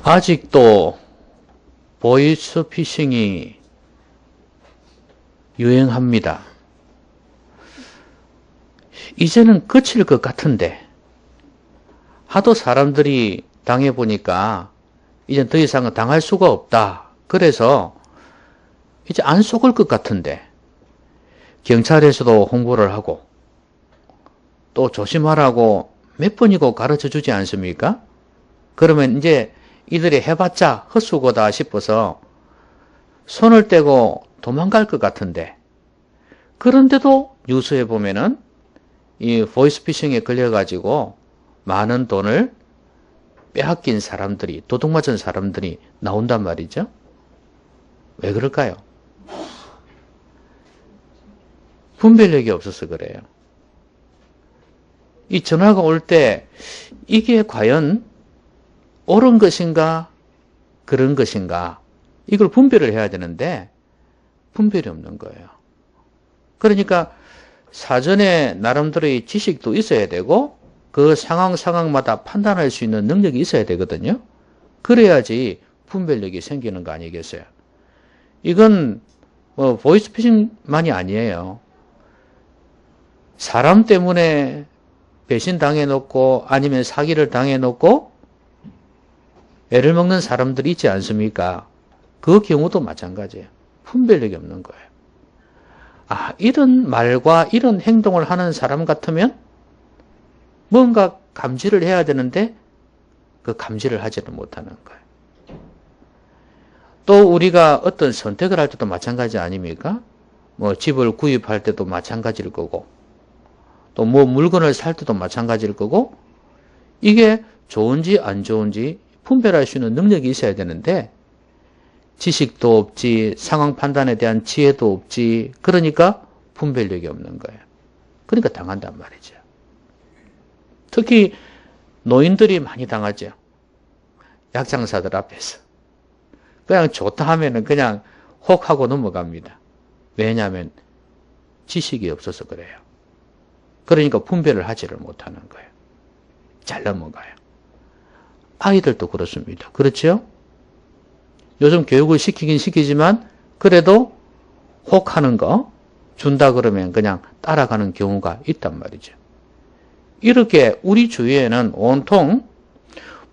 아직도 보이스피싱이 유행합니다. 이제는 그칠 것 같은데 하도 사람들이 당해보니까 이제 더 이상은 당할 수가 없다. 그래서 이제 안 속을 것 같은데 경찰에서도 홍보를 하고 또 조심하라고 몇 번이고 가르쳐 주지 않습니까? 그러면 이제 이들이 해봤자 헛수고다 싶어서 손을 떼고 도망갈 것 같은데, 그런데도 뉴스에 보면은 이 보이스피싱에 걸려가지고 많은 돈을 빼앗긴 사람들이, 도둑맞은 사람들이 나온단 말이죠. 왜 그럴까요? 분별력이 없어서 그래요. 이 전화가 올 때 이게 과연 옳은 것인가 그런 것인가 이걸 분별을 해야 되는데 분별이 없는 거예요. 그러니까 사전에 나름대로의 지식도 있어야 되고 그 상황마다 판단할 수 있는 능력이 있어야 되거든요. 그래야지 분별력이 생기는 거 아니겠어요? 이건 뭐 보이스피싱만이 아니에요. 사람 때문에 배신 당해놓고 아니면 사기를 당해놓고 애를 먹는 사람들이 있지 않습니까? 그 경우도 마찬가지예요. 분별력이 없는 거예요. 이런 말과 이런 행동을 하는 사람 같으면 뭔가 감지를 해야 되는데 그 감지를 하지를 못하는 거예요. 또 우리가 어떤 선택을 할 때도 마찬가지 아닙니까? 뭐 집을 구입할 때도 마찬가지일 거고 또 뭐 물건을 살 때도 마찬가지일 거고 이게 좋은지 안 좋은지 분별할 수 있는 능력이 있어야 되는데 지식도 없지, 상황 판단에 대한 지혜도 없지, 그러니까 분별력이 없는 거예요. 그러니까 당한단 말이죠. 특히 노인들이 많이 당하죠. 약장사들 앞에서. 그냥 좋다 하면은 그냥 혹 하고 넘어갑니다. 왜냐하면 지식이 없어서 그래요. 그러니까 분별을 하지를 못하는 거예요. 잘 넘어가요. 아이들도 그렇습니다. 그렇죠? 요즘 교육을 시키긴 시키지만 그래도 혹하는 거 준다 그러면 그냥 따라가는 경우가 있단 말이죠. 이렇게 우리 주위에는 온통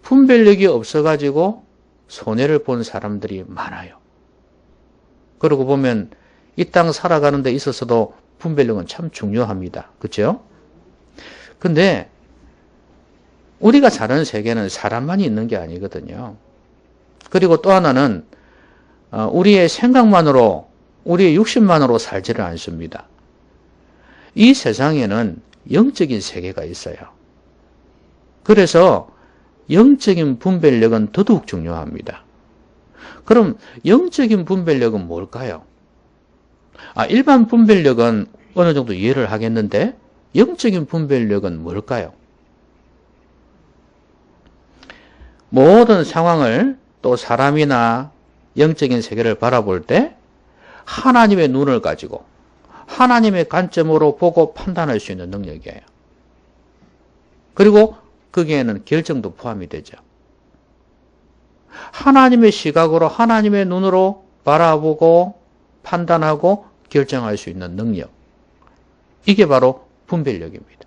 분별력이 없어가지고 손해를 본 사람들이 많아요. 그러고 보면 이 땅 살아가는 데 있어서도 분별력은 참 중요합니다. 그렇죠? 근데 우리가 사는 세계는 사람만이 있는 게 아니거든요. 그리고 또 하나는 우리의 생각만으로, 우리의 육신만으로 살지를 않습니다. 이 세상에는 영적인 세계가 있어요. 그래서 영적인 분별력은 더더욱 중요합니다. 그럼 영적인 분별력은 뭘까요? 일반 분별력은 어느 정도 이해를 하겠는데 영적인 분별력은 뭘까요? 모든 상황을 또 사람이나 영적인 세계를 바라볼 때 하나님의 눈을 가지고 하나님의 관점으로 보고 판단할 수 있는 능력이에요. 그리고 거기에는 결정도 포함이 되죠. 하나님의 시각으로 하나님의 눈으로 바라보고 판단하고 결정할 수 있는 능력. 이게 바로 분별력입니다.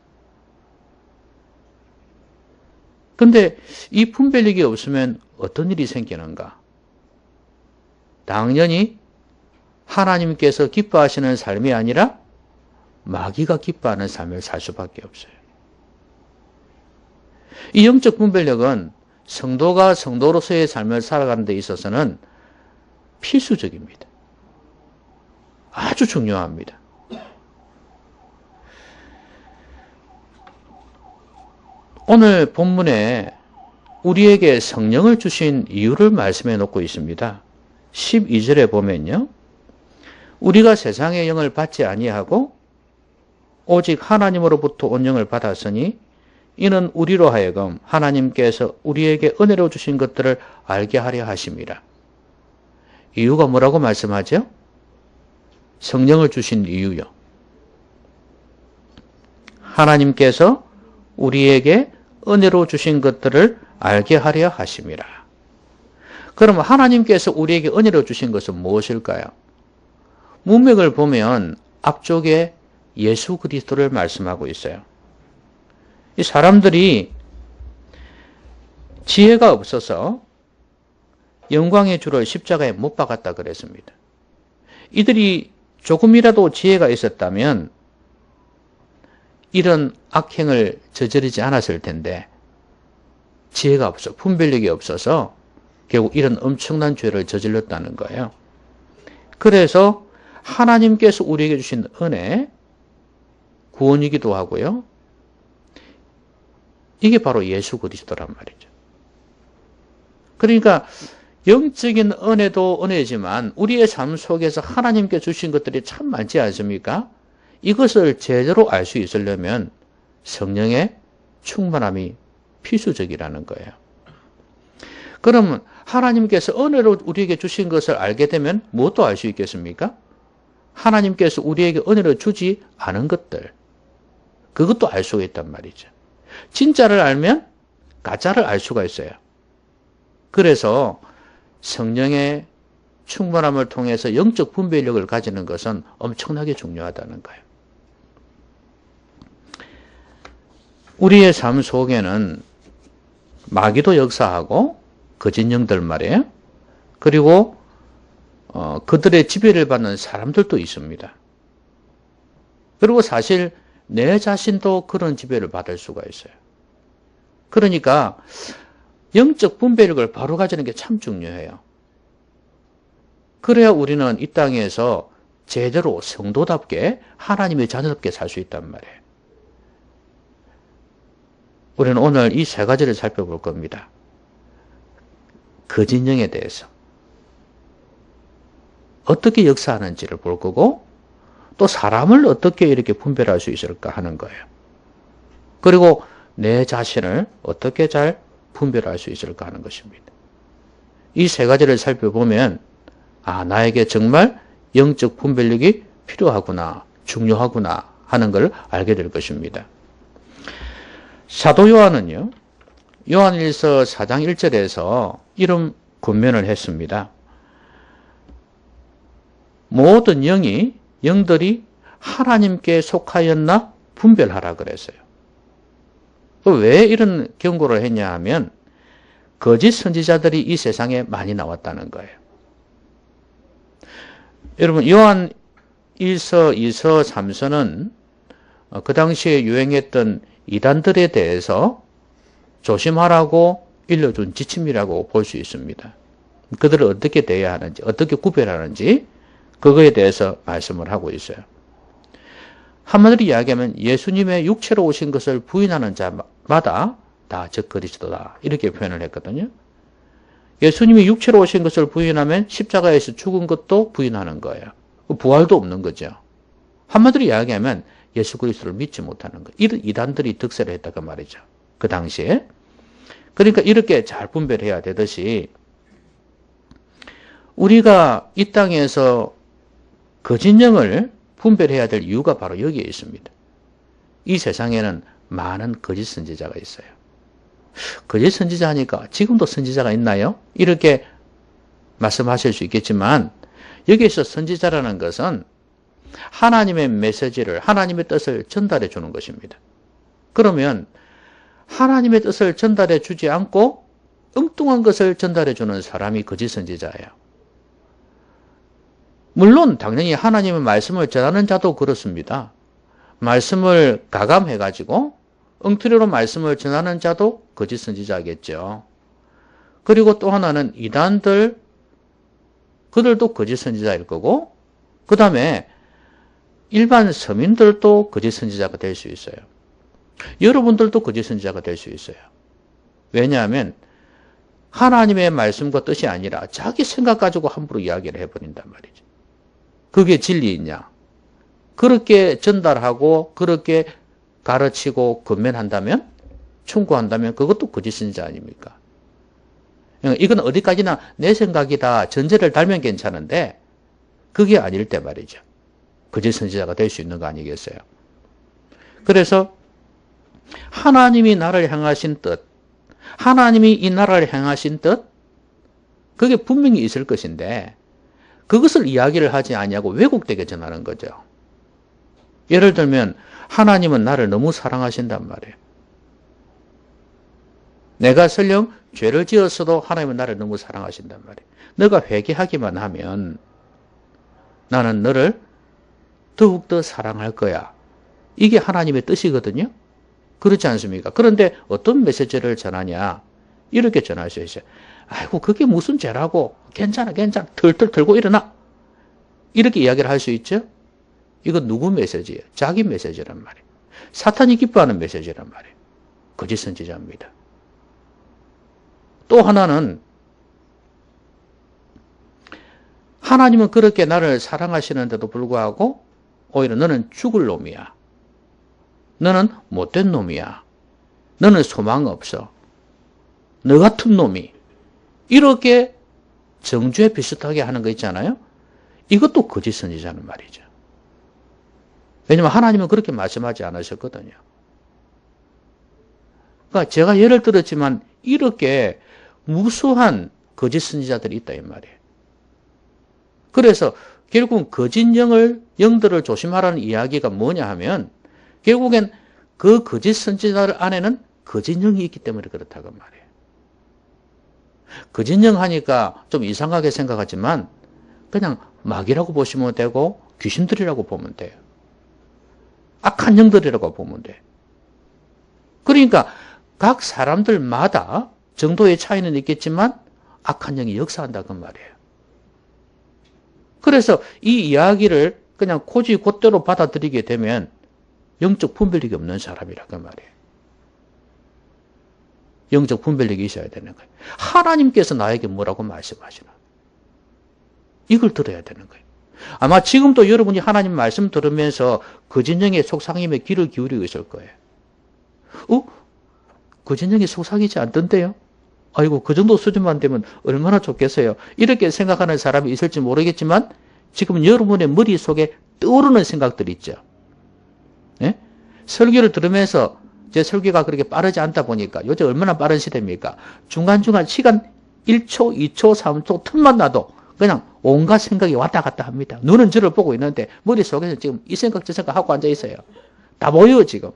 근데 이 분별력이 없으면 어떤 일이 생기는가? 당연히 하나님께서 기뻐하시는 삶이 아니라 마귀가 기뻐하는 삶을 살 수밖에 없어요. 이 영적 분별력은 성도가 성도로서의 삶을 살아가는 데 있어서는 필수적입니다. 아주 중요합니다. 오늘 본문에 우리에게 성령을 주신 이유를 말씀해 놓고 있습니다. 12절에 보면요. 우리가 세상의 영을 받지 아니하고 오직 하나님으로부터 온 영을 받았으니 이는 우리로 하여금 하나님께서 우리에게 은혜로 주신 것들을 알게 하려 하심이라. 이유가 뭐라고 말씀하죠? 성령을 주신 이유요. 하나님께서 우리에게 은혜로 주신 것들을 알게 하려 하심이라. 그러면 하나님께서 우리에게 은혜로 주신 것은 무엇일까요? 문맥을 보면 앞쪽에 예수 그리스도를 말씀하고 있어요. 이 사람들이 지혜가 없어서 영광의 주를 십자가에 못 박았다 그랬습니다. 이들이 조금이라도 지혜가 있었다면 이런 악행을 저지르지 않았을 텐데 지혜가 없어, 분별력이 없어서 결국 이런 엄청난 죄를 저질렀다는 거예요. 그래서 하나님께서 우리에게 주신 은혜, 구원이기도 하고요. 이게 바로 예수 그리스도란 말이죠. 그러니까 영적인 은혜도 은혜지만 우리의 삶 속에서 하나님께 주신 것들이 참 많지 않습니까? 이것을 제대로 알 수 있으려면 성령의 충만함이 필수적이라는 거예요. 그러면 하나님께서 은혜로 우리에게 주신 것을 알게 되면 무엇도 알 수 있겠습니까? 하나님께서 우리에게 은혜로 주지 않은 것들, 그것도 알 수가 있단 말이죠. 진짜를 알면 가짜를 알 수가 있어요. 그래서 성령의 충만함을 통해서 영적 분별력을 가지는 것은 엄청나게 중요하다는 거예요. 우리의 삶 속에는 마귀도 역사하고 거짓 영들 말이에요. 그리고 그들의 지배를 받는 사람들도 있습니다. 그리고 사실 내 자신도 그런 지배를 받을 수가 있어요. 그러니까 영적 분별력을 바로 가지는 게 참 중요해요. 그래야 우리는 이 땅에서 제대로 성도답게 하나님의 자녀답게 살 수 있단 말이에요. 우리는 오늘 이 세 가지를 살펴볼 겁니다. 거짓 영에 대해서 어떻게 역사하는지를 볼 거고, 또 사람을 어떻게 이렇게 분별할 수 있을까 하는 거예요. 그리고 내 자신을 어떻게 잘 분별할 수 있을까 하는 것입니다. 이 세 가지를 살펴보면 나에게 정말 영적 분별력이 필요하구나, 중요하구나 하는 걸 알게 될 것입니다. 사도 요한은요, 요한일서 4장 1절에서 이런 권면을 했습니다. 모든 영들이 하나님께 속하였나 분별하라 그랬어요. 왜 이런 경고를 했냐 하면 거짓 선지자들이 이 세상에 많이 나왔다는 거예요. 여러분, 요한 1서, 2서, 3서는 그 당시에 유행했던 이단들에 대해서 조심하라고 일러준 지침이라고 볼 수 있습니다. 그들을 어떻게 대해야 하는지, 어떻게 구별하는지 그거에 대해서 말씀을 하고 있어요. 한마디로 이야기하면 예수님의 육체로 오신 것을 부인하는 자마다 다 적그리스도다, 이렇게 표현을 했거든요. 예수님이 육체로 오신 것을 부인하면 십자가에서 죽은 것도 부인하는 거예요. 부활도 없는 거죠. 한마디로 이야기하면 예수 그리스도를 믿지 못하는 거예요. 이런 이단들이 득세를 했다고 말이죠. 그 당시에. 그러니까 이렇게 잘 분별해야 되듯이 우리가 이 땅에서 거짓 영을 분별해야 될 이유가 바로 여기에 있습니다. 이 세상에는 많은 거짓 선지자가 있어요. 거짓 선지자 하니까 지금도 선지자가 있나요? 이렇게 말씀하실 수 있겠지만 여기에서 선지자라는 것은 하나님의 메시지를, 하나님의 뜻을 전달해 주는 것입니다. 그러면 하나님의 뜻을 전달해 주지 않고 엉뚱한 것을 전달해 주는 사람이 거짓 선지자예요. 물론 당연히 하나님의 말씀을 전하는 자도 그렇습니다. 말씀을 가감해가지고 엉터리로 말씀을 전하는 자도 거짓 선지자겠죠. 그리고 또 하나는 이단들, 그들도 거짓 선지자일 거고, 그 다음에 일반 서민들도 거짓 선지자가 될 수 있어요. 여러분들도 거짓 선지자가 될 수 있어요. 왜냐하면 하나님의 말씀과 뜻이 아니라 자기 생각 가지고 함부로 이야기를 해버린단 말이죠. 그게 진리이냐? 그렇게 전달하고 그렇게 가르치고 권면한다면, 충고한다면 그것도 거짓 선지자 아닙니까? 이건 어디까지나 내 생각이다, 전제를 달면 괜찮은데 그게 아닐 때 말이죠. 거짓 선지자가 될 수 있는 거 아니겠어요? 그래서 하나님이 나를 향하신 뜻, 하나님이 이 나라를 향하신 뜻, 그게 분명히 있을 것인데 그것을 이야기를 하지 아니하고 왜곡되게 전하는 거죠. 예를 들면 하나님은 나를 너무 사랑하신단 말이에요. 내가 설령 죄를 지었어도 하나님은 나를 너무 사랑하신단 말이에요. 너가 회개하기만 하면 나는 너를 더욱더 사랑할 거야. 이게 하나님의 뜻이거든요. 그렇지 않습니까? 그런데 어떤 메시지를 전하냐? 이렇게 전할 수 있어요. 아이고 그게 무슨 죄라고. 괜찮아 괜찮아. 털털 털고 일어나. 이렇게 이야기를 할 수 있죠. 이건 누구 메시지예요? 자기 메시지란 말이에요. 사탄이 기뻐하는 메시지란 말이에요. 거짓 선지자입니다. 또 하나는 하나님은 그렇게 나를 사랑하시는데도 불구하고 오히려 너는 죽을 놈이야. 너는 못된 놈이야. 너는 소망 없어. 너 같은 놈이. 이렇게 정죄 비슷하게 하는 거 있잖아요. 이것도 거짓 선지자는 말이죠. 왜냐하면 하나님은 그렇게 말씀하지 않으셨거든요. 그러니까 제가 예를 들었지만 이렇게 무수한 거짓 선지자들이 있다 이 말이에요. 그래서 결국은 거짓 영들을 조심하라는 이야기가 뭐냐 하면 결국엔 그 거짓 선지자들 안에는 거짓 영이 있기 때문에 그렇다고 말이에요. 거짓 영 하니까 좀 이상하게 생각하지만 그냥 마귀라고 보시면 되고 귀신들이라고 보면 돼요. 악한 영들이라고 보면 돼요. 그러니까 각 사람들마다 정도의 차이는 있겠지만 악한 영이 역사한다 그 말이에요. 그래서 이 이야기를 그냥 곧대로 받아들이게 되면 영적 분별력이 없는 사람이라 그 말이에요. 영적 분별력이 있어야 되는 거예요. 하나님께서 나에게 뭐라고 말씀하시나? 이걸 들어야 되는 거예요. 아마 지금도 여러분이 하나님 말씀 들으면서 거짓 영의 속삭임에 귀를 기울이고 있을 거예요. 거짓 영이 속삭이지 않던데요? 아이고 그 정도 수준만 되면 얼마나 좋겠어요. 이렇게 생각하는 사람이 있을지 모르겠지만 지금 여러분의 머릿속에 떠오르는 생각들이 있죠. 예? 설교를 들으면서 제 설교가 그렇게 빠르지 않다 보니까 요즘 얼마나 빠른 시대입니까? 중간중간 시간 1초, 2초, 3초 틈만 나도 그냥 온갖 생각이 왔다 갔다 합니다. 눈은 저를 보고 있는데 머릿속에서 지금 이 생각 저 생각 하고 앉아 있어요. 다 보여요 지금.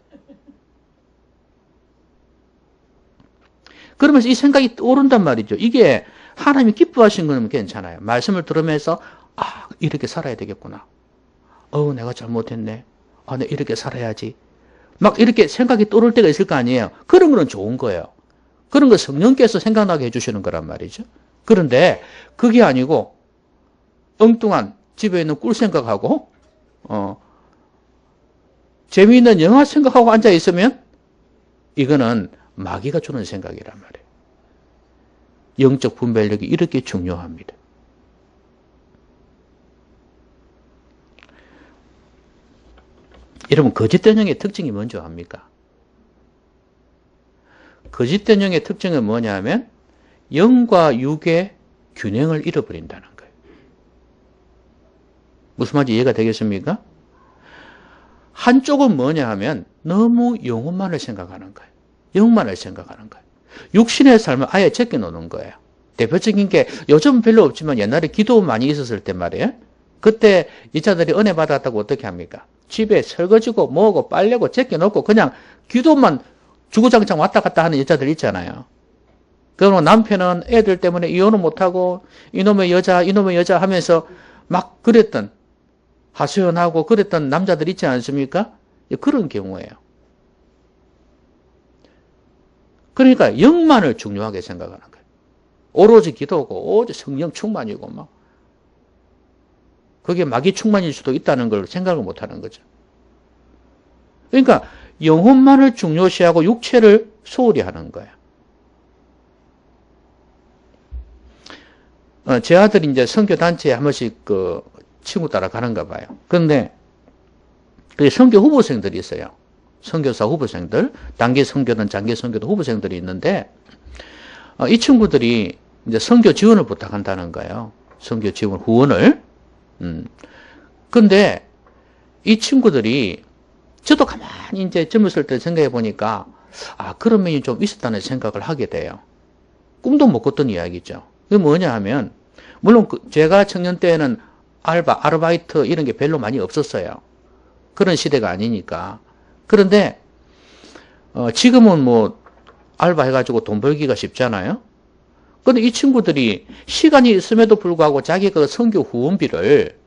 그러면서 이 생각이 떠오른단 말이죠. 이게 하나님이 기뻐하신 거면 괜찮아요. 말씀을 들으면서 이렇게 살아야 되겠구나. 내가 잘못했네. 내가 이렇게 살아야지. 막 이렇게 생각이 떠오를 때가 있을 거 아니에요. 그런 거는 좋은 거예요. 그런 거 성령께서 생각나게 해주시는 거란 말이죠. 그런데 그게 아니고 엉뚱한 집에 있는 꿀 생각하고 재미있는 영화 생각하고 앉아 있으면 이거는 마귀가 주는 생각이란 말이에요. 영적 분별력이 이렇게 중요합니다. 여러분 거짓된 영의 특징이 뭔지 압니까? 거짓된 영의 특징은 뭐냐면 영과 육의 균형을 잃어버린다는 거예요. 무슨 말인지 이해가 되겠습니까? 한쪽은 뭐냐 하면 너무 영혼만을 생각하는 거예요. 영만을 생각하는 거예요. 육신의 삶을 아예 제껴놓는 거예요. 대표적인 게 요즘 별로 없지만 옛날에 기도 많이 있었을 때 말이에요. 그때 이자들이 은혜 받았다고 어떻게 합니까? 집에 설거지고 뭐고 빨래고 제껴놓고 그냥 기도만 주구장창 왔다 갔다 하는 여자들 있잖아요. 그러면 남편은 애들 때문에 이혼을 못하고 이놈의 여자 하면서 막 그랬던 하소연하고 그랬던 남자들 있지 않습니까? 그런 경우예요. 그러니까 영만을 중요하게 생각하는 거예요. 오로지 기도고 오로지 성령 충만이고 막 그게 마귀 충만일 수도 있다는 걸 생각을 못하는 거죠. 그러니까 영혼만을 중요시하고 육체를 소홀히 하는 거예요. 제 아들이 이제 선교단체에 한 번씩 그 친구 따라 가는가 봐요. 그런데 그 선교 후보생들이 있어요. 선교사 후보생들, 단기 선교든 장기 선교든 후보생들이 있는데 이 친구들이 이제 선교 지원을 부탁한다는 거예요. 선교 지원 후원을. 근데 이 친구들이 저도 가만히 이제 젊었을 때 생각해 보니까 그런 면이 좀 있었다는 생각을 하게 돼요. 꿈도 못 꿨던 이야기죠. 그게 뭐냐 하면, 물론 제가 청년 때에는 아르바이트 이런 게 별로 많이 없었어요. 그런 시대가 아니니까. 그런데 지금은 뭐 알바 해가지고 돈 벌기가 쉽잖아요. 근데 이 친구들이 시간이 있음에도 불구하고 자기 그 선교 후원비를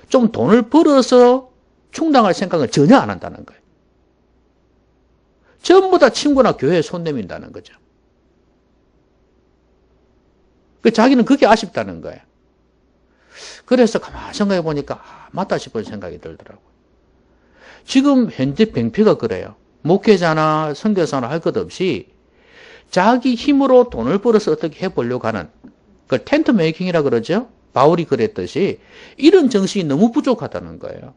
좀 돈을 벌어서 충당할 생각을 전혀 안 한다는 거예요. 전부 다 친구나 교회에 손 내민다는 거죠. 자기는 그게 아쉽다는 거예요. 그래서 가만히 생각해 보니까 맞다 싶은 생각이 들더라고요. 지금 현재 병폐가 그래요. 목회자나 선교사나 할 것 없이 자기 힘으로 돈을 벌어서 어떻게 해보려고 하는, 그 텐트 메이킹이라 그러죠. 바울이 그랬듯이 이런 정신이 너무 부족하다는 거예요.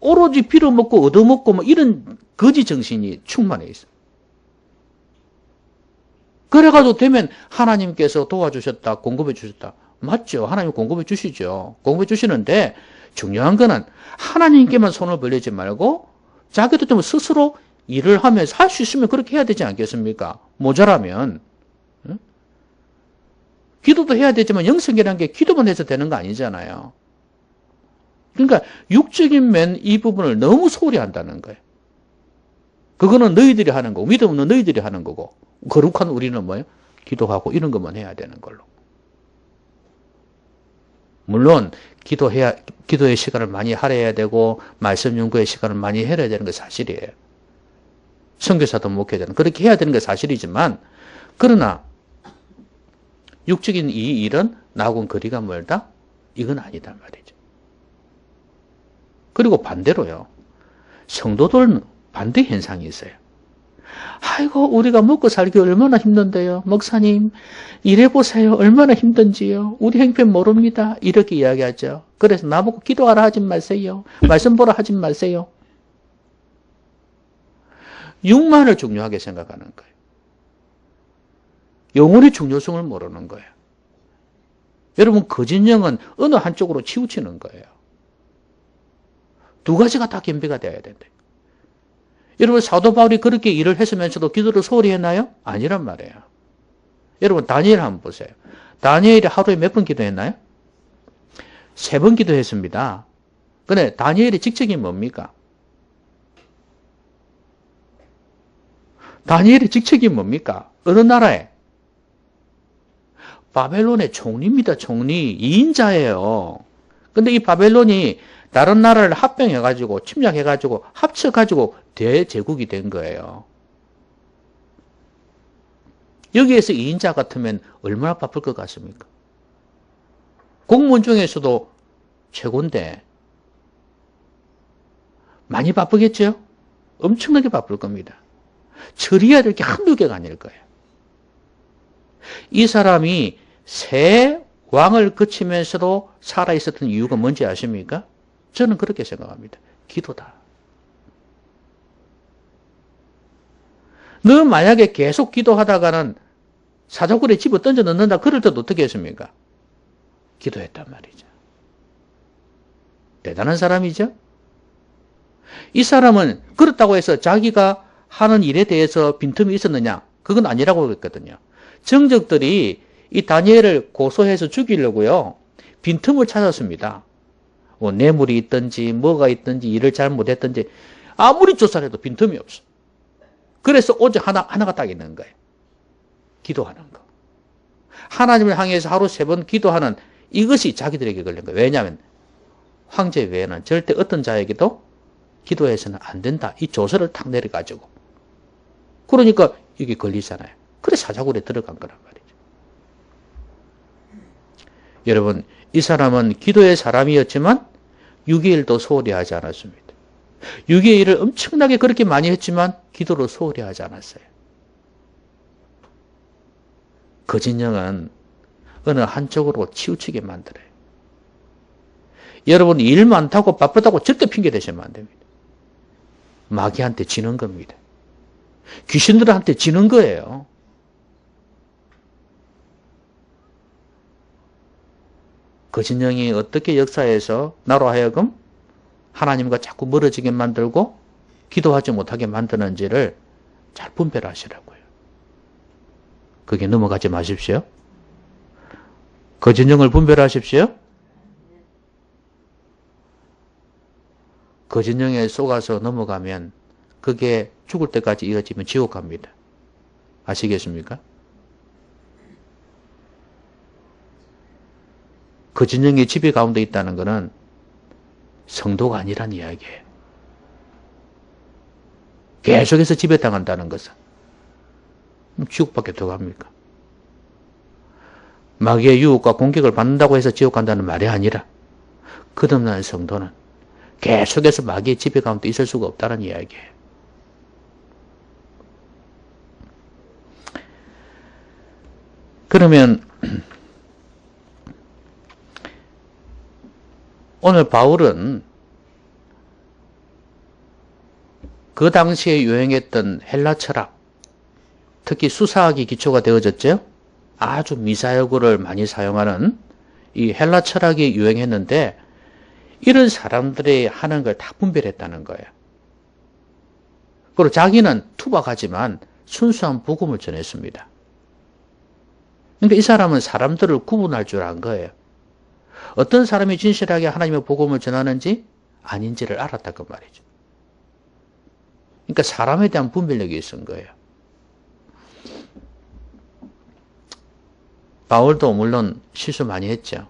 오로지 빌어먹고 얻어먹고 뭐 이런 거지 정신이 충만해 있어. 그래가지고 되면 하나님께서 도와주셨다, 공급해 주셨다. 맞죠? 하나님 공급해 주시죠. 공급해 주시는데 중요한 거는 하나님께만 손을 벌리지 말고 자기도 좀 스스로 일을 하면서 할 수 있으면 그렇게 해야 되지 않겠습니까? 모자라면. 응? 기도도 해야 되지만 영성이라는 게 기도만 해서 되는 거 아니잖아요. 그러니까 육적인 면 이 부분을 너무 소홀히 한다는 거예요. 그거는 너희들이 하는 거고, 믿음 없는 너희들이 하는 거고, 거룩한 우리는 뭐예요? 기도하고 이런 것만 해야 되는 걸로. 물론 기도의 시간을 많이 할애해야 되고 말씀 연구의 시간을 많이 할애해야 되는 게 사실이에요. 선교사도 목회자는 그렇게 해야 되는 게 사실이지만, 그러나 육적인 이 일은 나하고는 거리가 멀다? 이건 아니다 말이죠. 그리고 반대로요. 성도들은 반대 현상이 있어요. 아이고 우리가 먹고 살기 얼마나 힘든데요. 목사님 일해보세요. 얼마나 힘든지요. 우리 형편 모릅니다. 이렇게 이야기하죠. 그래서 나보고 기도하라 하지 마세요. 말씀 보라 하지 마세요. 육만을 중요하게 생각하는 거예요. 영혼의 중요성을 모르는 거예요. 여러분 거짓령은 어느 한쪽으로 치우치는 거예요. 두 가지가 다 겸비가 되어야 된다. 여러분 사도 바울이 그렇게 일을 했으면서도 기도를 소홀히 했나요? 아니란 말이에요. 여러분 다니엘 한번 보세요. 다니엘이 하루에 몇 번 기도했나요? 3번 기도했습니다. 근데 다니엘의 직책이 뭡니까? 다니엘의 직책이 뭡니까? 어느 나라에? 바벨론의 총리입니다. 총리. 2인자예요. 근데 이 바벨론이 다른 나라를 합병해가지고 침략해가지고 합쳐가지고 대제국이 된 거예요. 여기에서 2인자 같으면 얼마나 바쁠 것 같습니까? 공무원 중에서도 최고인데 많이 바쁘겠죠? 엄청나게 바쁠 겁니다. 처리해야 될 게 한두 개가 아닐 거예요. 이 사람이 세 왕을 거치면서도 살아있었던 이유가 뭔지 아십니까? 저는 그렇게 생각합니다. 기도다. 너 만약에 계속 기도하다가는 사자굴에 집어 던져 넣는다. 그럴 때도 어떻게 했습니까? 기도했단 말이죠. 대단한 사람이죠? 이 사람은 그렇다고 해서 자기가 하는 일에 대해서 빈틈이 있었느냐? 그건 아니라고 그랬거든요. 정적들이 이 다니엘을 고소해서 죽이려고요. 빈틈을 찾았습니다. 뭐 뇌물이 있든지 뭐가 있든지 일을 잘못했든지 아무리 조사를 해도 빈틈이 없어. 그래서 오직 하나가 딱 있는 거예요. 기도하는 거. 하나님을 향해서 하루 3번 기도하는 이것이 자기들에게 걸린 거예요. 왜냐하면 황제 외에는 절대 어떤 자에게도 기도해서는 안 된다. 이 조서를 탁 내려가지고. 그러니까 이게 걸리잖아요. 그래 사자굴에 들어간 거란 말이죠. 여러분 이 사람은 기도의 사람이었지만 육의 일도 소홀히 하지 않았습니다. 육의 일을 엄청나게 그렇게 많이 했지만 기도를 소홀히 하지 않았어요. 거짓령은 어느 한쪽으로 치우치게 만들어요. 여러분 일 많다고 바쁘다고 절대 핑계 대시면 안 됩니다. 마귀한테 지는 겁니다. 귀신들한테 지는 거예요. 거짓령이 어떻게 역사에서 나로 하여금 하나님과 자꾸 멀어지게 만들고 기도하지 못하게 만드는지를 잘 분별하시라고요. 그게 넘어가지 마십시오. 그 진영을 분별하십시오. 그 진영에 속아서 넘어가면 그게 죽을 때까지 이어지면 지옥 갑니다. 아시겠습니까? 그 진영이 지배 가운데 있다는 것은 성도가 아니란 이야기예요. 계속해서 지배당한다는 것은 지옥밖에 더 갑니까? 마귀의 유혹과 공격을 받는다고 해서 지옥 간다는 말이 아니라 거듭난 성도는 계속해서 마귀의 지배 가운데 있을 수가 없다는 이야기예요. 그러면 오늘 바울은 그 당시에 유행했던 헬라 철학, 특히 수사학이 기초가 되어졌죠. 아주 미사여구를 많이 사용하는 이 헬라 철학이 유행했는데 이런 사람들이 하는 걸 다 분별했다는 거예요. 그리고 자기는 투박하지만 순수한 복음을 전했습니다. 그러니까 이 사람은 사람들을 구분할 줄 안 거예요. 어떤 사람이 진실하게 하나님의 복음을 전하는지 아닌지를 알았다 그 말이죠. 그러니까 사람에 대한 분별력이 있은 거예요. 바울도 물론 실수 많이 했죠.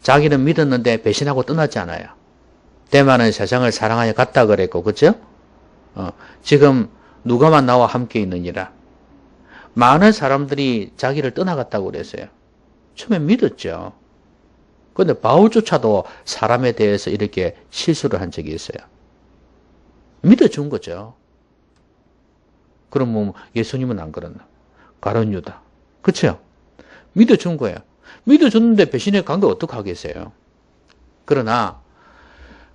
자기는 믿었는데 배신하고 떠나지 않아요. 대만은 세상을 사랑하여 갔다 그랬고, 그렇죠? 지금 누가만 나와 함께 있느니라. 많은 사람들이 자기를 떠나갔다고 그랬어요. 처음에 믿었죠. 그런데 바울조차도 사람에 대해서 이렇게 실수를 한 적이 있어요. 믿어준 거죠. 그럼 뭐 예수님은 안 그랬나? 가룟 유다. 그렇죠? 믿어준 거예요. 믿어줬는데 배신해 간 거 어떡하겠어요? 그러나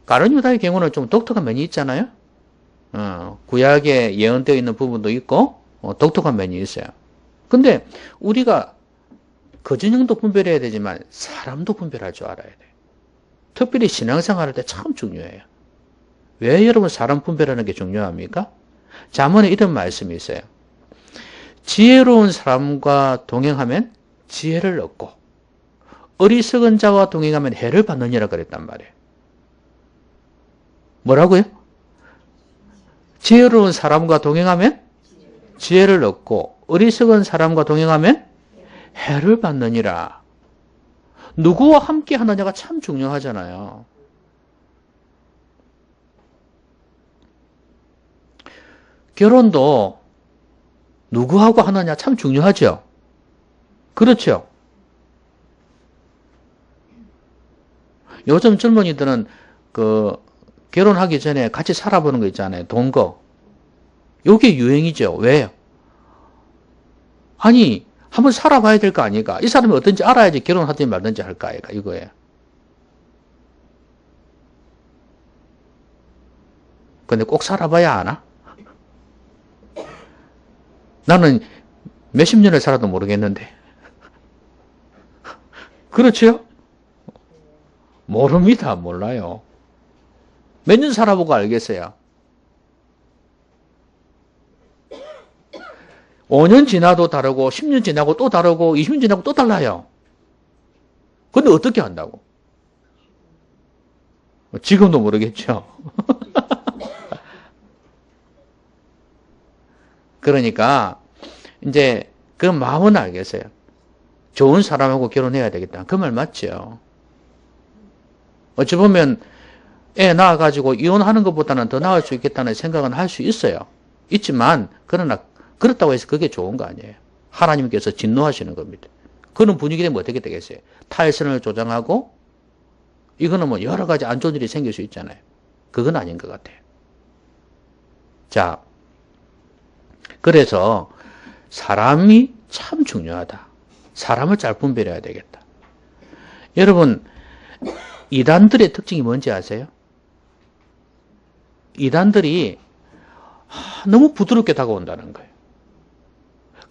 가룟 유다의 경우는 좀 독특한 면이 있잖아요. 구약에 예언되어 있는 부분도 있고 독특한 면이 있어요. 근데 우리가 그 진영도 분별해야 되지만 사람도 분별할 줄 알아야 돼요. 특별히 신앙생활 할 때 참 중요해요. 왜 여러분 사람 분별하는 게 중요합니까? 잠언에 이런 말씀이 있어요. 지혜로운 사람과 동행하면 지혜를 얻고 어리석은 자와 동행하면 해를 받느니라 그랬단 말이에요. 뭐라고요? 지혜로운 사람과 동행하면 지혜를 얻고 어리석은 사람과 동행하면 해를 받느니라. 누구와 함께 하느냐가 참 중요하잖아요. 결혼도 누구하고 하느냐 참 중요하죠. 그렇죠. 요즘 젊은이들은 결혼하기 전에 같이 살아보는 거 있잖아요. 동거. 요게 유행이죠. 왜요? 아니, 한번 살아봐야 될 거 아니까. 이 사람이 어떤지 알아야지 결혼하든지 말든지 할 거 아이가. 이거예요. 근데 꼭 살아봐야 하나? 나는 몇십 년을 살아도 모르겠는데. 그렇죠? 모릅니다. 몰라요. 몇 년 살아보고 알겠어요. 5년 지나도 다르고 10년 지나고 또 다르고 20년 지나고 또 달라요. 근데 어떻게 한다고? 지금도 모르겠죠. 그러니까 이제 그 마음은 알겠어요. 좋은 사람하고 결혼해야 되겠다. 그 말 맞죠. 어찌 보면 애 낳아가지고 이혼하는 것보다는 더 나을 수 있겠다는 생각은 할 수 있어요. 있지만 그러나 그렇다고 해서 그게 좋은 거 아니에요. 하나님께서 진노하시는 겁니다. 그런 분위기 되면 어떻게 되겠어요? 탈선을 조장하고 이거는 뭐 여러 가지 안 좋은 일이 생길 수 있잖아요. 그건 아닌 것 같아요. 자, 그래서 사람이 참 중요하다. 사람을 잘 분별해야 되겠다. 여러분, 이단들의 특징이 뭔지 아세요? 이단들이 너무 부드럽게 다가온다는 거예요.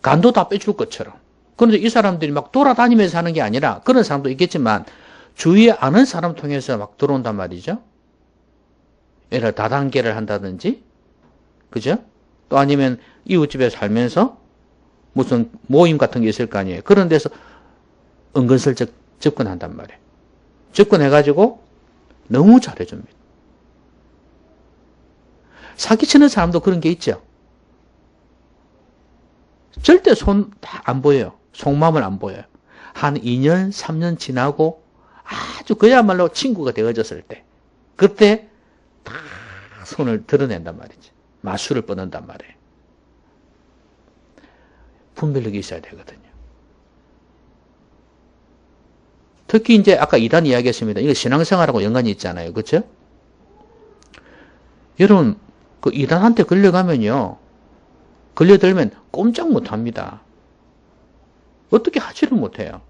간도 다 빼줄 것처럼. 그런데 이 사람들이 막 돌아다니면서 하는 게 아니라 그런 사람도 있겠지만 주위에 아는 사람 통해서 막 들어온단 말이죠. 예를 들어 다단계를 한다든지, 그죠? 또 아니면 이웃집에 살면서 무슨 모임 같은 게 있을 거 아니에요. 그런 데서 은근슬쩍 접근한단 말이에요. 접근해가지고 너무 잘해줍니다. 사기치는 사람도 그런 게 있죠. 절대 손 다 안 보여요. 속마음을 안 보여요. 한 2년, 3년 지나고 아주 그야말로 친구가 되어졌을 때 그때 다 손을 드러낸단 말이지. 마술을 뻗는단 말이에요. 분별력이 있어야 되거든요. 특히 이제 아까 2단 이야기했습니다. 이거 신앙생활하고 연관이 있잖아요. 그렇죠? 여러분 그 2단한테 걸려가면요. 걸려들면 꼼짝 못합니다. 어떻게 하지를 못해요.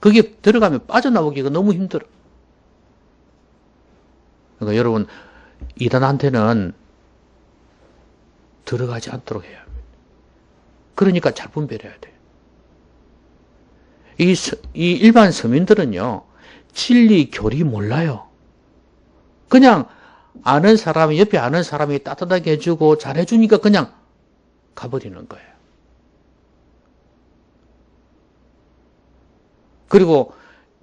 거기에 들어가면 빠져나오기가 너무 힘들어. 그러니까 여러분 2단한테는 들어가지 않도록 해야 합니다. 그러니까 잘 분별해야 돼요. 이 일반 서민들은요. 진리 교리 몰라요. 그냥 아는 사람이 옆에 아는 사람이 따뜻하게 해주고 잘해주니까 그냥 가버리는 거예요. 그리고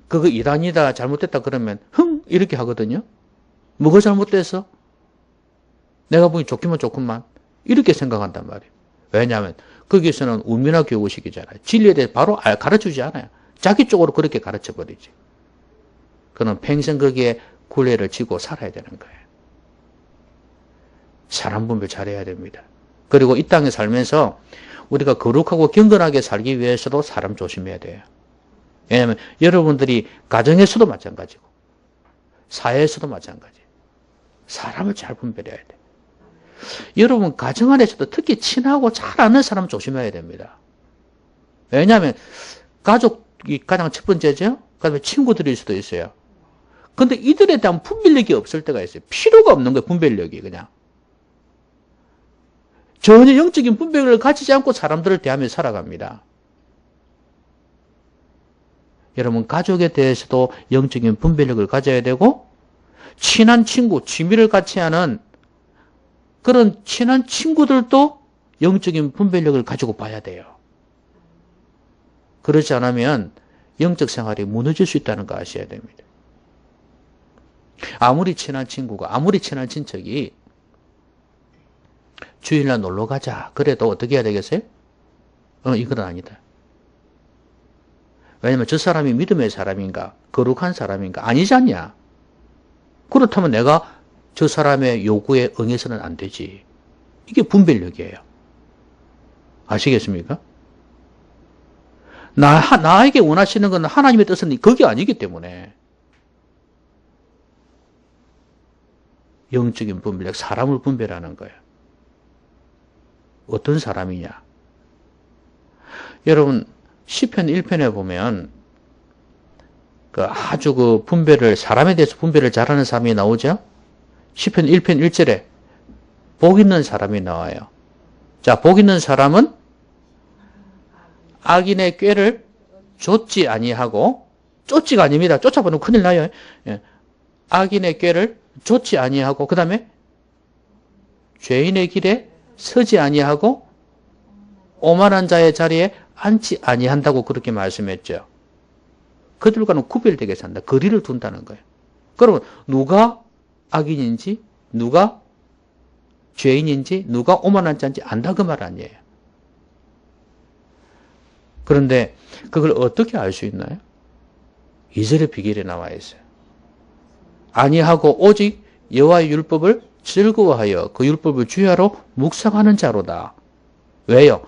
그거 2단이다 잘못됐다 그러면 이렇게 하거든요. 뭐가 잘못됐어? 내가 보기 좋기만 좋구만 이렇게 생각한단 말이에요. 왜냐하면 거기서는 우민화 교구식이잖아요. 진리에 대해 바로 가르쳐주지 않아요. 자기 쪽으로 그렇게 가르쳐버리지. 그는 평생 거기에 굴레를 지고 살아야 되는 거예요. 사람 분별 잘해야 됩니다. 그리고 이 땅에 살면서 우리가 거룩하고 경건하게 살기 위해서도 사람 조심해야 돼요. 왜냐하면 여러분들이 가정에서도 마찬가지고 사회에서도 마찬가지예요. 사람을 잘 분별해야 돼요. 여러분 가정 안에서도 특히 친하고 잘 아는 사람 조심해야 됩니다. 왜냐하면 가족이 가장 첫 번째죠. 그다음에 친구들일 수도 있어요. 근데 이들에 대한 분별력이 없을 때가 있어요. 필요가 없는 거예요. 분별력이 그냥. 전혀 영적인 분별력을 가지지 않고 사람들을 대하며 살아갑니다. 여러분 가족에 대해서도 영적인 분별력을 가져야 되고 친한 친구, 취미를 같이 하는 그런 친한 친구들도 영적인 분별력을 가지고 봐야 돼요. 그렇지 않으면 영적 생활이 무너질 수 있다는 거 아셔야 됩니다. 아무리 친한 친구가, 아무리 친한 친척이 주일날 놀러 가자. 그래도 어떻게 해야 되겠어요? 이건 아니다. 왜냐면 저 사람이 믿음의 사람인가? 거룩한 사람인가? 아니지 않냐? 그렇다면 내가 저 사람의 요구에 응해서는 안 되지. 이게 분별력이에요. 아시겠습니까? 나에게 원하시는 건 하나님의 뜻은 그게 아니기 때문에 영적인 분별력, 사람을 분별하는 거예요. 어떤 사람이냐? 여러분 시편 1편에 보면 아주 분별을 사람에 대해서 분별을 잘하는 사람이 나오죠. 시편 1편 1절에 복 있는 사람이 나와요. 자, 복 있는 사람은 악인의 꾀를 좇지 아니하고 쫓지가 아닙니다. 쫓아보면 큰일 나요. 악인의 꾀를 좇지 아니하고 그 다음에 죄인의 길에 서지 아니하고 오만한 자의 자리에 앉지 아니한다고 그렇게 말씀했죠. 그들과는 구별되게 산다. 거리를 둔다는 거예요. 그러면 누가 악인인지 누가 죄인인지 누가 오만한 자인지 안다 그 말 아니에요. 그런데 그걸 어떻게 알 수 있나요? 2절의 비결에 나와 있어요. 아니하고 오직 여호와의 율법을 즐거워하여 그 율법을 주야로 묵상하는 자로다. 왜요?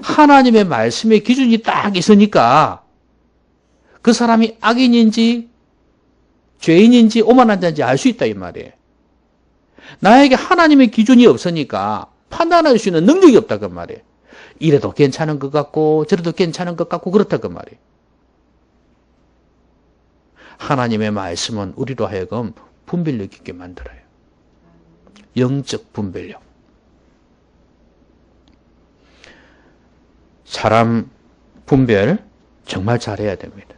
하나님의 말씀의 기준이 딱 있으니까 그 사람이 악인인지 죄인인지 오만한 자인지 알 수 있다 이 말이에요. 나에게 하나님의 기준이 없으니까 판단할 수 있는 능력이 없다 그 말이에요. 이래도 괜찮은 것 같고 저래도 괜찮은 것 같고 그렇다 그 말이에요. 하나님의 말씀은 우리로 하여금 분별력 있게 만들어요. 영적 분별력. 사람 분별 정말 잘해야 됩니다.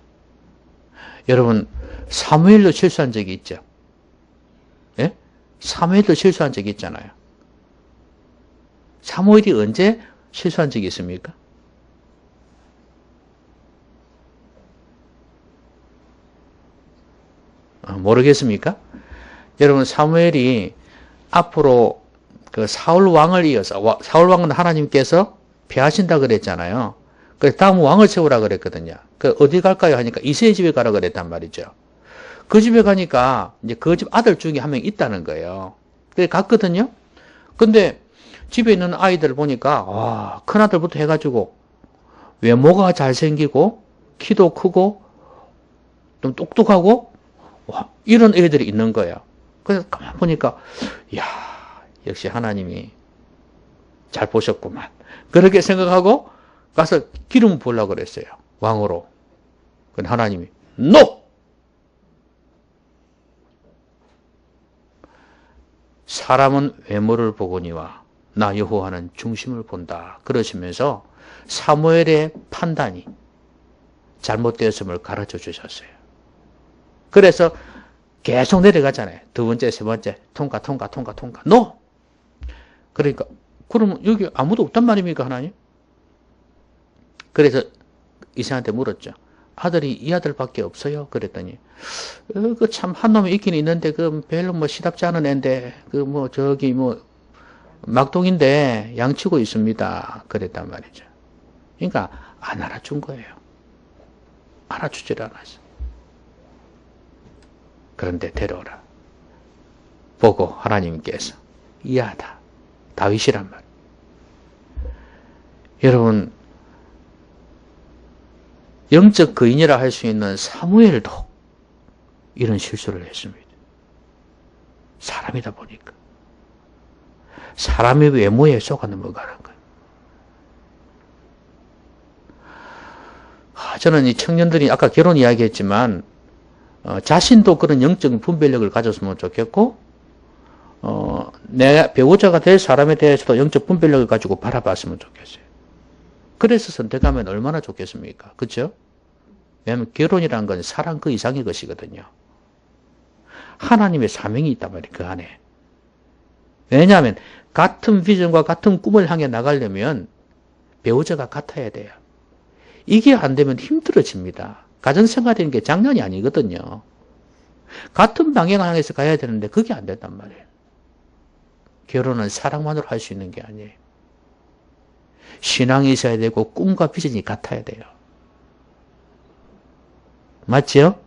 여러분 사무엘도 실수한 적이 있죠. 예? 사무엘도 실수한 적이 있잖아요. 사무엘이 언제 실수한 적이 있습니까? 모르겠습니까? 여러분 사무엘이 앞으로 그 사울 왕을 이어서 사울 왕은 하나님께서 폐하신다 그랬잖아요. 그래서 다음 왕을 세우라 그랬거든요. 그 어디 갈까요 하니까 이새의 집에 가라 그랬단 말이죠. 그 집에 가니까 이제 그 집 아들 중에 한 명 있다는 거예요. 그래 갔거든요. 근데 집에 있는 아이들 보니까 와, 큰 아들부터 해가지고 외모가 잘생기고 키도 크고 좀 똑똑하고 와, 이런 애들이 있는 거예요. 그래서 가만 보니까 이야, 역시 하나님이 잘 보셨구만. 그렇게 생각하고 가서 기름 부으려고 그랬어요. 왕으로. 근데 하나님이 NO! 사람은 외모를 보거니와 나 여호와는 중심을 본다. 그러시면서 사무엘의 판단이 잘못되었음을 가르쳐 주셨어요. 그래서 계속 내려가잖아요. 두 번째, 세 번째, 통과. NO! 그러니까 그러면 여기 아무도 없단 말입니까, 하나님? 그래서 이사한테 물었죠. 아들이 이 아들밖에 없어요? 그랬더니 그 참 한 놈이 있긴 있는데 그 별로 뭐 시답지 않은 애인데 그 뭐 저기 뭐 막동인데 양치고 있습니다. 그랬단 말이죠. 그러니까 안 알아준 거예요. 알아주질 않았어. 그런데 데려오라. 보고 하나님께서 이하다. 다윗이란 말. 여러분 영적 거인이라 할 수 있는 사무엘도 이런 실수를 했습니다. 사람이다 보니까. 사람의 외모에 속아 넘어가는 거예요. 저는 이 청년들이 아까 결혼 이야기했지만 자신도 그런 영적인 분별력을 가졌으면 좋겠고 내 배우자가 될 사람에 대해서도 영적 분별력을 가지고 바라봤으면 좋겠어요. 그래서 선택하면 얼마나 좋겠습니까? 그렇죠? 왜냐하면 결혼이라는 건 사랑 그 이상의 것이거든요. 하나님의 사명이 있단 말이에요. 그 안에. 왜냐하면 같은 비전과 같은 꿈을 향해 나가려면 배우자가 같아야 돼요. 이게 안 되면 힘들어집니다. 가정생활이라는 게 장난이 아니거든요. 같은 방향을 향해서 가야 되는데 그게 안 된단 말이에요. 결혼은 사랑만으로 할 수 있는 게 아니에요. 신앙이 있어야 되고 꿈과 비전이 같아야 돼요. 맞지요?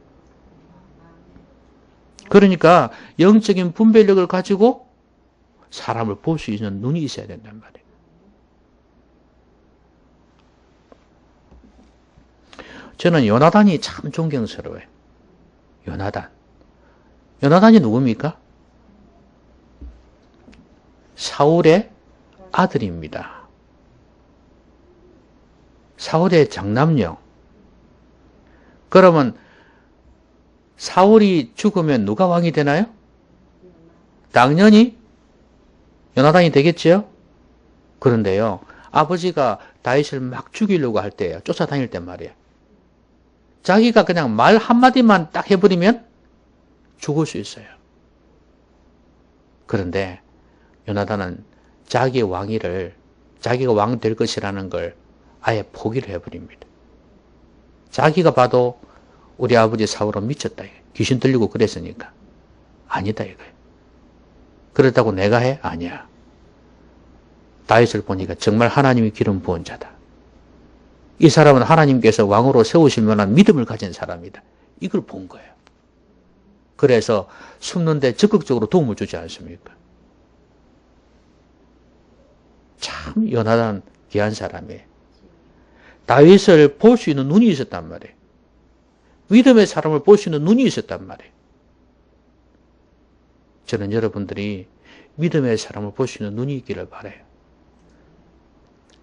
그러니까 영적인 분별력을 가지고 사람을 볼 수 있는 눈이 있어야 된단 말이에요. 저는 요나단이 참 존경스러워요. 요나단이 누굽니까? 사울의 아들입니다. 사울의 장남녀. 그러면 사울이 죽으면 누가 왕이 되나요? 당연히 요나단이 되겠죠? 그런데요, 아버지가 다윗을 막 죽이려고 할 때예요. 쫓아다닐 때 말이에요. 자기가 그냥 말 한마디만 딱 해버리면 죽을 수 있어요. 그런데 요나단은 자기의 왕위를, 자기가 왕 될 것이라는 걸 아예 포기를 해버립니다. 자기가 봐도 우리 아버지 사울은 미쳤다. 귀신 들리고 그랬으니까. 아니다 이거예요. 그렇다고 내가 해? 아니야. 다윗을 보니까 정말 하나님이 기름 부은 자다. 이 사람은 하나님께서 왕으로 세우실 만한 믿음을 가진 사람이다. 이걸 본 거예요. 그래서 숨는데 적극적으로 도움을 주지 않습니까? 참 요나단 귀한 사람이에요. 다윗을 볼 수 있는 눈이 있었단 말이에요. 믿음의 사람을 볼 수 있는 눈이 있었단 말이에요. 저는 여러분들이 믿음의 사람을 볼 수 있는 눈이 있기를 바라요.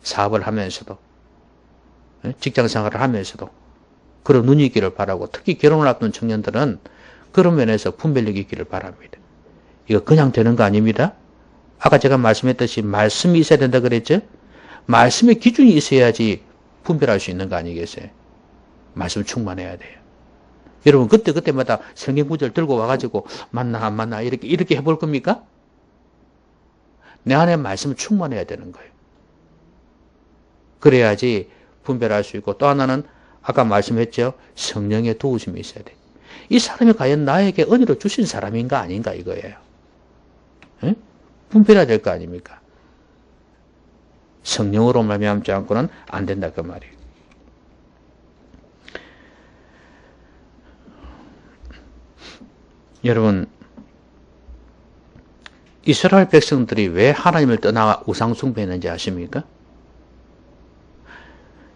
사업을 하면서도, 직장 생활을 하면서도 그런 눈이 있기를 바라고, 특히 결혼을 앞둔 청년들은 그런 면에서 분별력이 있기를 바랍니다. 이거 그냥 되는 거 아닙니다. 아까 제가 말씀했듯이 말씀이 있어야 된다 그랬죠? 말씀의 기준이 있어야지 분별할 수 있는 거 아니겠어요? 말씀 충만해야 돼요. 여러분 그때마다 성경 구절 들고 와가지고 맞나 안 맞나 이렇게 해볼 겁니까? 내 안에 말씀 충만해야 되는 거예요. 그래야지 분별할 수 있고, 또 하나는 아까 말씀했죠? 성령의 도우심이 있어야 돼. 이 사람이 과연 나에게 은혜로 주신 사람인가 아닌가 이거예요. 에? 분별해야 될 거 아닙니까? 성령으로 말미암지 않고는 안 된다 그 말이에요. 여러분, 이스라엘 백성들이 왜 하나님을 떠나 우상 숭배했는지 아십니까?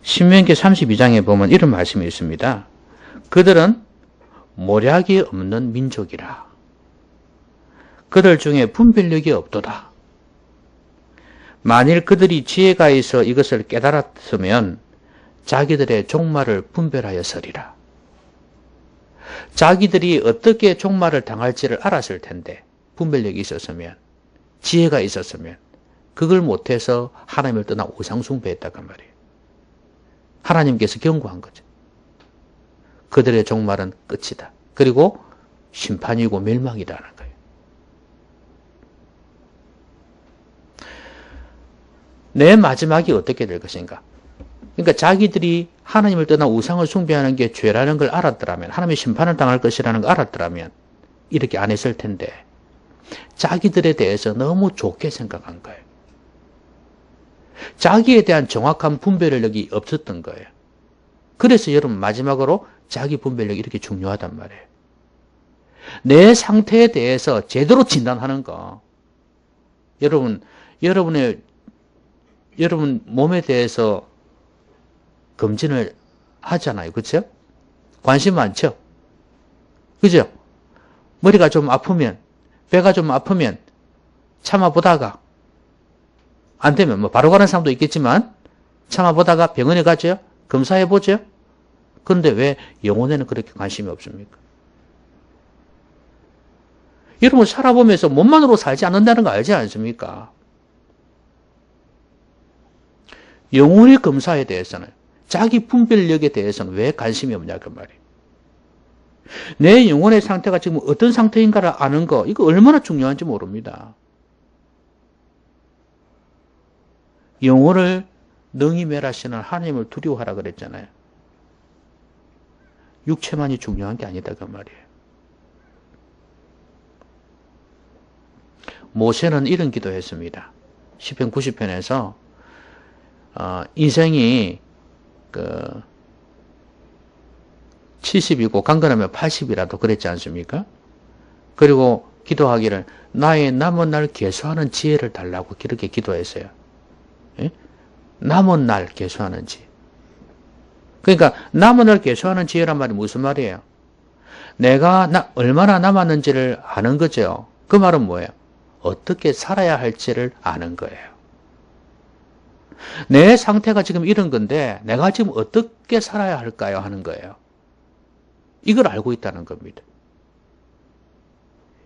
신명기 32장에 보면 이런 말씀이 있습니다. 그들은 모략이 없는 민족이라. 그들 중에 분별력이 없도다. 만일 그들이 지혜가 있어 이것을 깨달았으면 자기들의 종말을 분별하였으리라. 자기들이 어떻게 종말을 당할지를 알았을 텐데 분별력이 있었으면, 지혜가 있었으면 그걸 못해서 하나님을 떠나 우상 숭배했다고 말이에요. 하나님께서 경고한 거죠. 그들의 종말은 끝이다. 그리고 심판이고 멸망이라는 거예요. 내 마지막이 어떻게 될 것인가? 그러니까 자기들이 하나님을 떠나 우상을 숭배하는 게 죄라는 걸 알았더라면, 하나님의 심판을 당할 것이라는 걸 알았더라면 이렇게 안 했을 텐데 자기들에 대해서 너무 좋게 생각한 거예요. 자기에 대한 정확한 분별력이 없었던 거예요. 그래서 여러분 마지막으로 자기 분별력이 이렇게 중요하단 말이에요. 내 상태에 대해서 제대로 진단하는 거. 여러분 몸에 대해서 검진을 하잖아요. 그렇죠? 관심 많죠? 그죠? 머리가 좀 아프면, 배가 좀 아프면 참아보다가 안 되면 뭐 바로 가는 사람도 있겠지만 참아보다가 병원에 가죠. 검사해보죠. 그런데 왜 영혼에는 그렇게 관심이 없습니까? 여러분 살아보면서 몸만으로 살지 않는다는 거 알지 않습니까? 영혼의 검사에 대해서는, 자기 분별력에 대해서는 왜 관심이 없냐 그 말이에요. 내 영혼의 상태가 지금 어떤 상태인가를 아는 거, 이거 얼마나 중요한지 모릅니다. 영혼을 능히 멸하시는 하나님을 두려워하라 그랬잖아요. 육체만이 중요한 게 아니다 그 말이에요. 모세는 이런 기도했습니다. 시편 90편에서 인생이 70이고 강건하면 80이라도 그랬지 않습니까? 그리고 기도하기를 나의 남은 날 계수하는 지혜를 달라고 그렇게 기도했어요. 예? 남은 날 계수하는 지혜. 그러니까 남은 날 계수하는 지혜란 말이 무슨 말이에요? 내가 얼마나 남았는지를 아는 거죠. 그 말은 뭐예요? 어떻게 살아야 할지를 아는 거예요. 내 상태가 지금 이런 건데 내가 지금 어떻게 살아야 할까요? 하는 거예요. 이걸 알고 있다는 겁니다.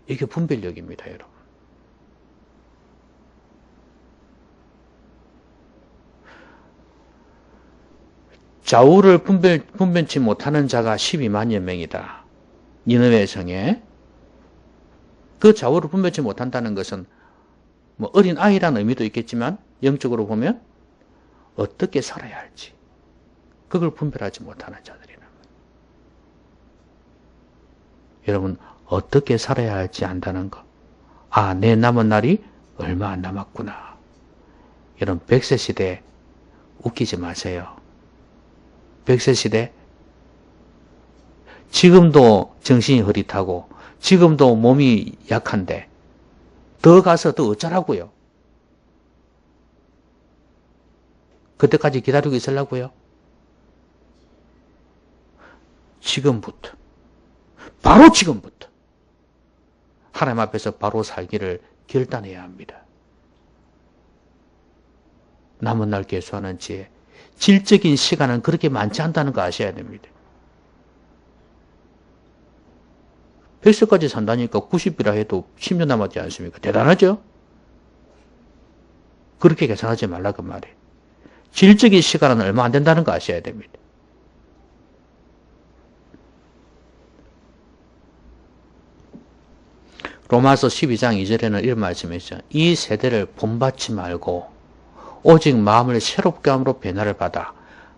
이게 분별력입니다, 여러분. 좌우를 분별치 못하는 자가 12만여 명이다. 니느웨 성에. 그 좌우를 분별치 못한다는 것은 뭐 어린 아이라는 의미도 있겠지만 영적으로 보면 어떻게 살아야 할지 그걸 분별하지 못하는 자들이란 말이에요. 여러분 어떻게 살아야 할지 안다는 거. 아, 내 남은 날이 얼마 안 남았구나. 여러분 100세 시대 웃기지 마세요. 100세 시대 지금도 정신이 흐릿하고 지금도 몸이 약한데 더 가서 더 어쩌라고요? 그때까지 기다리고 있으려고요? 지금부터, 바로 지금부터 하나님 앞에서 바로 살기를 결단해야 합니다. 남은 날 계수하는 지혜, 질적인 시간은 그렇게 많지 않다는 거 아셔야 됩니다. 100세까지 산다니까 90이라 해도 10년 남았지 않습니까? 대단하죠? 그렇게 계산하지 말라 그 말이에요. 질적인 시간은 얼마 안 된다는 거 아셔야 됩니다. 로마서 12장 2절에는 이런 말씀이 있어요. 이 세대를 본받지 말고 오직 마음을 새롭게 함으로 변화를 받아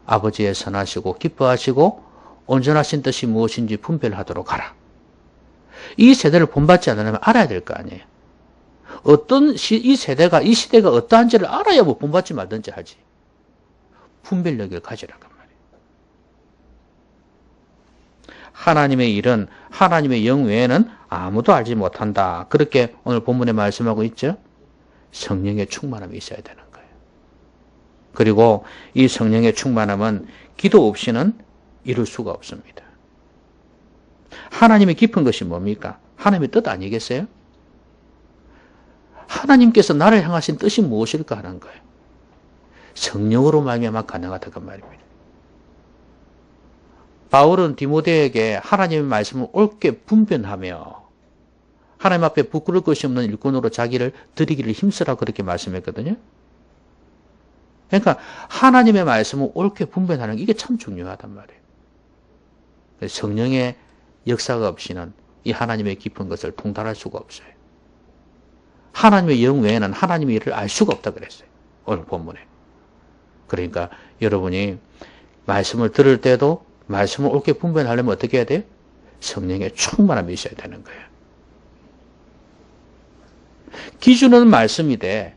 아버지의 선하시고 기뻐하시고 온전하신 뜻이 무엇인지 분별하도록 하라. 이 세대를 본받지 않으려면 알아야 될 거 아니에요. 이 시대가 어떠한지를 알아야 뭐 본받지 말든지 하지. 분별력을 가지라고 말이에요. 하나님의 일은 하나님의 영 외에는 아무도 알지 못한다. 그렇게 오늘 본문에 말씀하고 있죠. 성령의 충만함이 있어야 되는 거예요. 그리고 이 성령의 충만함은 기도 없이는 이룰 수가 없습니다. 하나님의 깊은 것이 뭡니까? 하나님의 뜻 아니겠어요? 하나님께서 나를 향하신 뜻이 무엇일까 하는 거예요. 성령으로 말미암아 가능하다고 말입니다. 바울은 디모데에게 하나님의 말씀을 옳게 분별하며 하나님 앞에 부끄러울 것이 없는 일꾼으로 자기를 드리기를 힘쓰라 그렇게 말씀했거든요. 그러니까 하나님의 말씀을 옳게 분별하는 게 이게 참 중요하단 말이에요. 성령의 역사가 없이는 이 하나님의 깊은 것을 통달할 수가 없어요. 하나님의 영 외에는 하나님의 일을 알 수가 없다 그랬어요. 오늘 본문에. 그러니까 여러분이 말씀을 들을 때도 말씀을 옳게 분별하려면 어떻게 해야 돼요? 성령의 충만함이 있어야 되는 거예요. 기준은 말씀이 돼.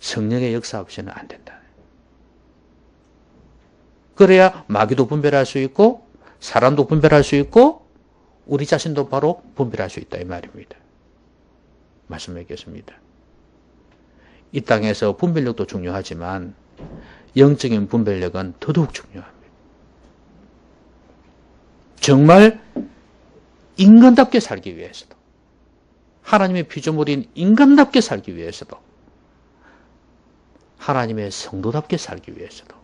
성령의 역사 없이는 안 된다. 그래야 마귀도 분별할 수 있고 사람도 분별할 수 있고 우리 자신도 바로 분별할 수 있다 이 말입니다. 말씀드리겠습니다. 이 땅에서 분별력도 중요하지만 영적인 분별력은 더더욱 중요합니다. 정말 인간답게 살기 위해서도 하나님의 피조물인 인간답게 살기 위해서도 하나님의 성도답게 살기 위해서도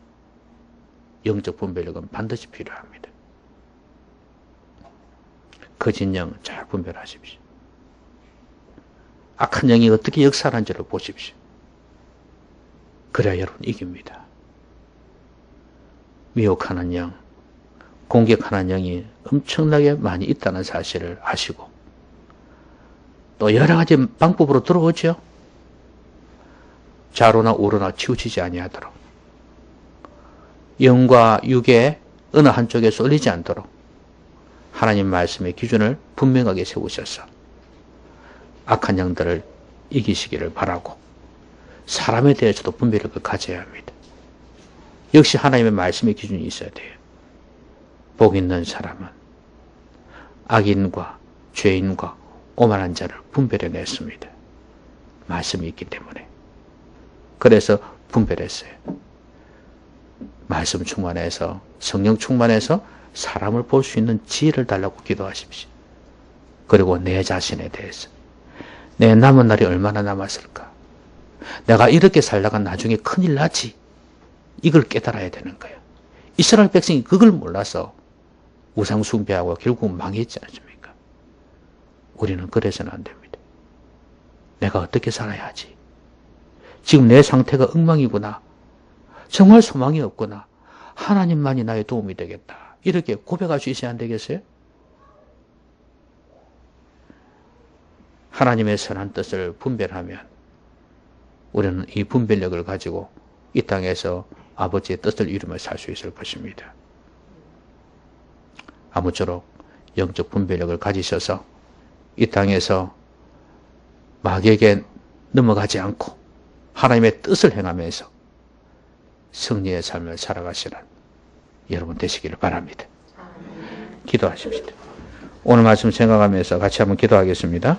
영적 분별력은 반드시 필요합니다. 거짓 영 잘 분별하십시오. 악한 영이 어떻게 역사하는지를 보십시오. 그래야 여러분 이깁니다. 미혹하는 영, 공격하는 영이 엄청나게 많이 있다는 사실을 아시고 또 여러 가지 방법으로 들어오죠. 좌로나 우로나 치우치지 아니하도록 영과 육의 어느 한쪽에 쏠리지 않도록 하나님 말씀의 기준을 분명하게 세우셔서 악한 영들을 이기시기를 바라고 사람에 대해서도 분별력을 가져야 합니다. 역시 하나님의 말씀의 기준이 있어야 돼요. 복 있는 사람은 악인과 죄인과 오만한 자를 분별해냈습니다. 말씀이 있기 때문에. 그래서 분별했어요. 말씀 충만해서 성령 충만해서 사람을 볼 수 있는 지혜를 달라고 기도하십시오. 그리고 내 자신에 대해서 내 남은 날이 얼마나 남았을까? 내가 이렇게 살다가 나중에 큰일 나지. 이걸 깨달아야 되는 거예요. 이스라엘 백성이 그걸 몰라서 우상 숭배하고 결국 망했지 않습니까? 우리는 그래서는 안 됩니다. 내가 어떻게 살아야 하지? 지금 내 상태가 엉망이구나. 정말 소망이 없구나. 하나님만이 나의 도움이 되겠다. 이렇게 고백할 수 있어야 안 되겠어요? 하나님의 선한 뜻을 분별하면 우리는 이 분별력을 가지고 이 땅에서 아버지의 뜻을 이루며 살 수 있을 것입니다. 아무쪼록 영적 분별력을 가지셔서 이 땅에서 마귀에게 넘어가지 않고 하나님의 뜻을 행하면서 승리의 삶을 살아가시는 여러분 되시기를 바랍니다. 기도하십시오. 오늘 말씀 생각하면서 같이 한번 기도하겠습니다.